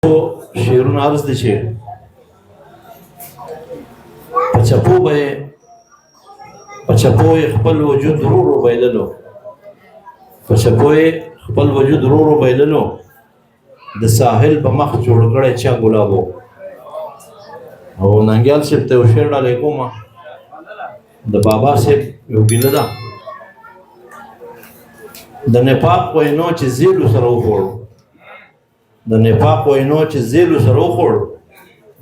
شعرونه عرض دي چې په چپو یې خپل وجود ورو بایللو د ساحل په مخ جوړ کړی چا ګلابو. او ننګیال صاحب ته یو شعر ډالۍ کومه د بابا صاحب یو ګیله ده د نفاق وینو چې زیلو سره وخوړ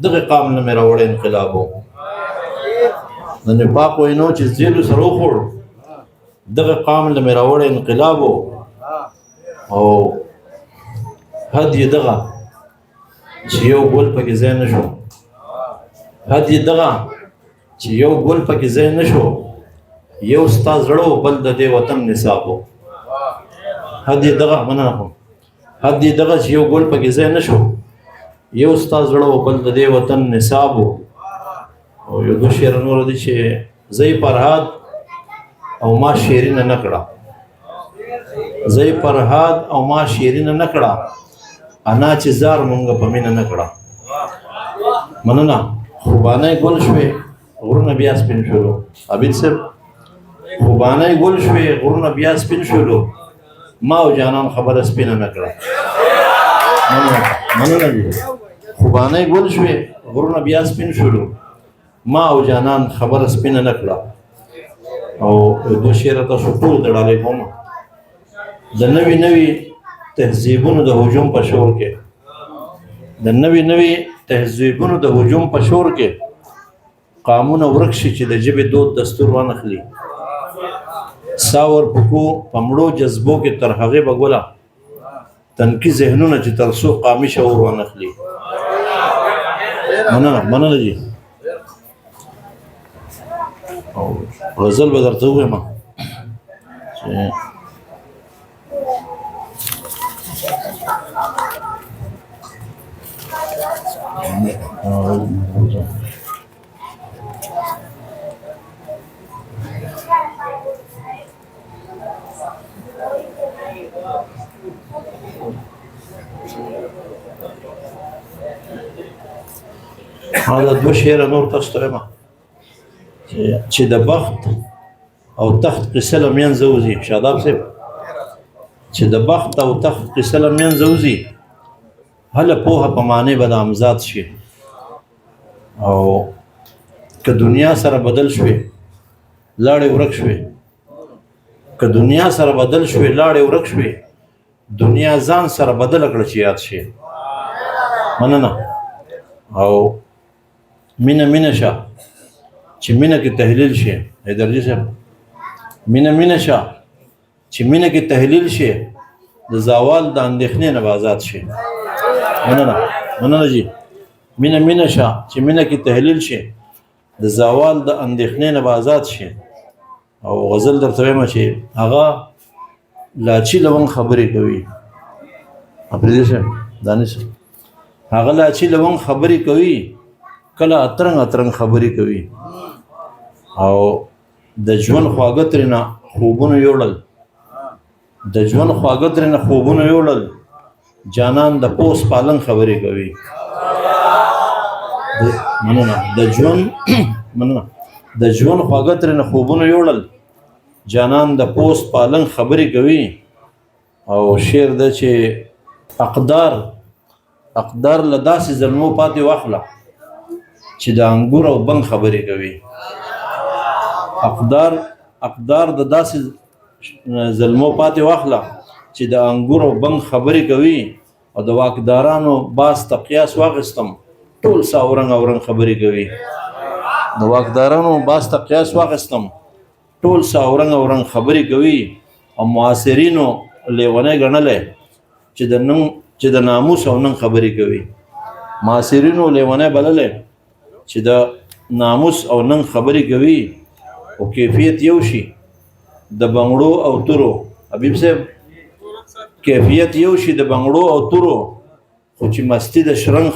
دغه قام نه مې راوړی انقلابو او حد یې دغه چې یو ګل پکې ځای نه شو یو ستا زړه و بل د دې وطن نصابو. حد یې دغه چې یو ګل پکې ځای نه شو یو ستا زړه و بل د دې وطن نصابو. او یو دو شعر نور دي چې زی فرهاد او ما شیرینه نکړه انا چې زار مونږ په مینه نکړه. مننه. خوبانه ګل شوې غرونه بیا سپین شولو. عبید صاحب خوبانه ګل شوې غرونه بیا سپین شولو ما او جانان خبره سپینه نکړه. مننه دي. خوبانه ګل شوې غرونه بیا سپین شولو ما او جانان خبره سپینه نکړه. او دو شعر تاسو ټول ډالۍ کوم د نوي تهذیبونو د هجوم په شور کې قامونه ورک شي چې د ژبې دود دستور وانخلي. ساور پکو پمړو جذبو کې تر هغې به ګوله تنکي ذهنونه چې تر څو قامي شعور وانخلي. مننه جي. او غزل به درته ووایم چې دا دو شعر نور تاسو ته وایم چې د بخت او تخت قصه له منځه وځي. شاداب صاحب چې د بخت او تخت قصه له منځه وځي هله پوهه په معنی به د امزاد شي. او که دنیا سره بدل شوې لاړې ورک شوې دنیا ځان سره بدل کړه چې یاد شي. مننه. او مینه شه چې مینه کې تحلیل شي. حیدرجي صاحب مینه شه چې مینه کې تحلیل شي د زوال د اندېښنې نه آزاد شي. مننه جی. مینه شه چې مینه کې تحلیل شي د زوال د اندېښنې نه آزاد شي. او غزل درته وایم چې هغه لاچي لونګ خبرې کوي. اپریدي صاحب دانش هغه لاچي لونګ خبرې کوي کله اترنګ خبرې کوي. او د ژوند خواږه ترېنه خوبونه یوړل جانان د پوس پالن خبرې کوي. د ژوند خواږه ترېنه خوبونه یوړل جانان د پوس پالن خبرې کوي. او شعر ده چې اقدار له داسې زلمو پاتې واخله چې د انګور او بنګ خبرې کوي. اقدار د داسې زلمو پاتې واخله چې د انګور او بنګ خبرې کوي. او د واکدارانو باس ته قیاس واخیستم ټول سا اورنګ خبرې کوي. او معاصرینو لیونی ګڼلی چې د ناموس او ننګ خبرې کوي. معاصرینو لیونی بللی چې د ناموس او ننګ خبرې کوي. او کیفیت یو شي د بنګړو او تورو. حبیب صاحب کیفیت یو شي د بنګړو او تورو خو چې مستی د شرنګ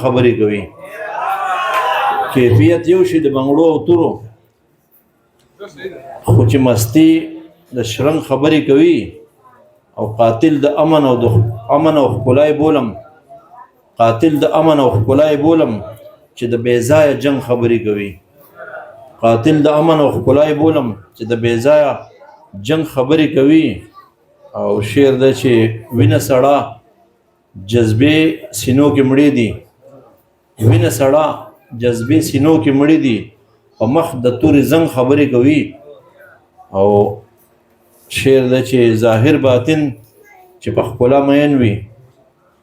خبرې کوي. او قاتل د امن او ښکلای بولم قاتل د امن او ښکلا بولم چې د بې ځایه جنگ خبرې کوي. قاتل د امن او ښکلا بولم چې د بې ځایه جنگ خبرې کوي. او شعر ده چې وینه سړه جذبې سینو کې مړې دي، وینه سړه جذبې سینو کې مړې دي، په مخ د تورې زنګ خبرې کوي. او شعر ده چې ظاهر باطن چې په ښکلا مین وي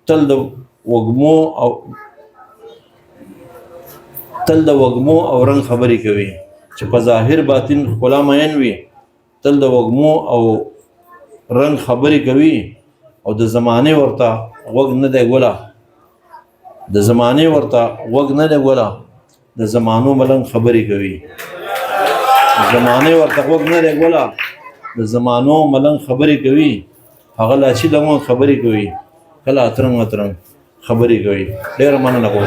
تل د وږمو او رنګ خبرې کوي. چې په ظاهر باطن ښکلا مین وي تل د وږمو او رنګ خبرې کوي. او د زمانې ورته غوږ نه دی ګوله، د زمانې ورته غوږ نه دی ګوله، د زمانو ملنګ خبرې کوي. زمانې ورته غوږ نه دی ګوله، د زمانو ملنګ خبرې کوي. هغه لاچي لمون خبرې کوي، کله اترنګ اترنګ خبرې کوي. ډېره مننه کوم.